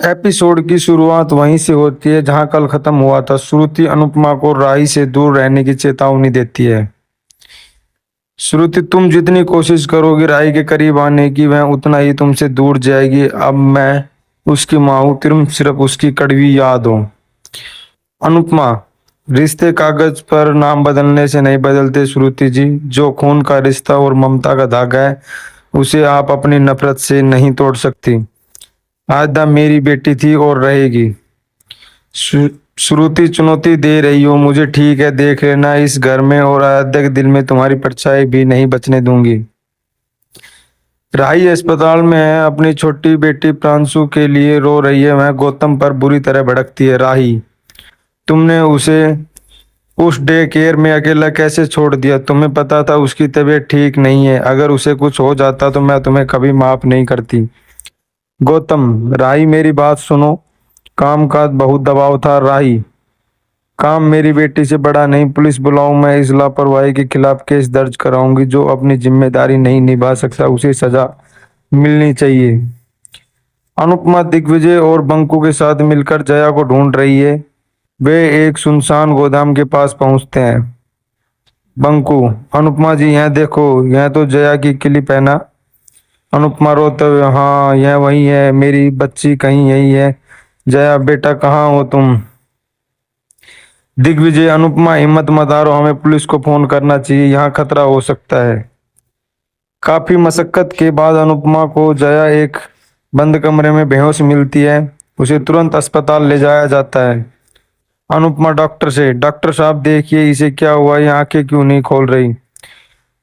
Episode की शुरुआत वहीं से होती है जहां कल खत्म हुआ था। श्रुति अनुपमा को राही से दूर रहने की चेतावनी देती है। श्रुति, तुम जितनी कोशिश करोगी राही के करीब आने की, वह उतना ही तुमसे दूर जाएगी। अब मैं उसकी माँ हूं, तुम सिर्फ उसकी कड़वी याद हो। अनुपमा, रिश्ते कागज पर नाम बदलने से नहीं बदलते श्रुति जी। जो खून का रिश्ता और ममता का धागा है, उसे आप अपनी नफरत से नहीं तोड़ सकती। आयदा मेरी बेटी थी और रहेगी। श्रु- श्रुति, चुनौती दे रही हो मुझे, ठीक है, देख लेना इस घर में और आयदा के दिल में तुम्हारी परछाई भी नहीं बचने दूंगी। राही अस्पताल में है, अपनी छोटी बेटी प्रांशु के लिए रो रही है। वह गौतम पर बुरी तरह भड़कती है। राही, तुमने उसे उस डे केयर में अकेला कैसे छोड़ दिया? तुम्हें पता था उसकी तबीयत ठीक नहीं है। अगर उसे कुछ हो जाता तो मैं तुम्हें कभी माफ नहीं करती। गौतम, राही मेरी बात सुनो। काम का बहुत दबाव था राही। काम मेरी बेटी से बड़ा नहीं। पुलिस बुलाऊं? मैं इस लापरवाही के खिलाफ केस दर्ज कराऊंगी। जो अपनी जिम्मेदारी नहीं निभा सकता उसे सजा मिलनी चाहिए। अनुपमा दिग्विजय और बंकू के साथ मिलकर जया को ढूंढ रही है। वे एक सुनसान गोदाम के पास पहुंचते हैं। बंकू, अनुपमा जी यह देखो, यह तो जया की क्लिप है ना? अनुपमा रोते हुए, हाँ यह वही है, मेरी बच्ची कहीं यही है। जया, बेटा कहाँ हो तुम? दिग्विजय, अनुपमा हिम्मत मत हारो, हमें पुलिस को फोन करना चाहिए, यहाँ खतरा हो सकता है। काफी मशक्कत के बाद अनुपमा को जया एक बंद कमरे में बेहोश मिलती है। उसे तुरंत अस्पताल ले जाया जाता है। अनुपमा डॉक्टर से, डॉक्टर साहब देखिए इसे क्या हुआ, ये आंखें क्यों नहीं खोल रही?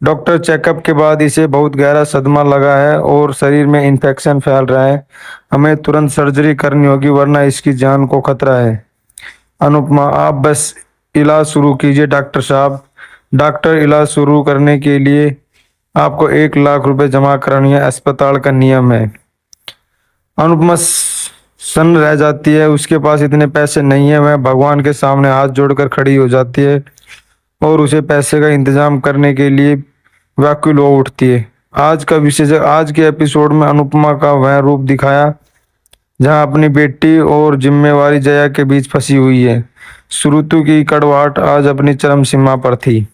डॉक्टर, चेकअप के बाद इसे बहुत गहरा सदमा लगा है और शरीर में इन्फेक्शन फैल रहा है। हमें तुरंत सर्जरी करनी होगी वरना इसकी जान को खतरा है। अनुपमा, आप बस इलाज शुरू कीजिए डॉक्टर साहब। डॉक्टर, इलाज शुरू करने के लिए आपको 1 लाख रुपए जमा करानी है, अस्पताल का नियम है। अनुपमा सन्न रह जाती है। उसके पास इतने पैसे नहीं है। वह भगवान के सामने हाथ जोड़कर खड़ी हो जाती है और उसे पैसे का इंतजाम करने के लिए व्याकुल हो उठती है। आज के एपिसोड में अनुपमा का वह रूप दिखाया जहां अपनी बेटी और जिम्मेवारी जया के बीच फंसी हुई है। श्रुति की कड़वाहट आज अपनी चरम सीमा पर थी।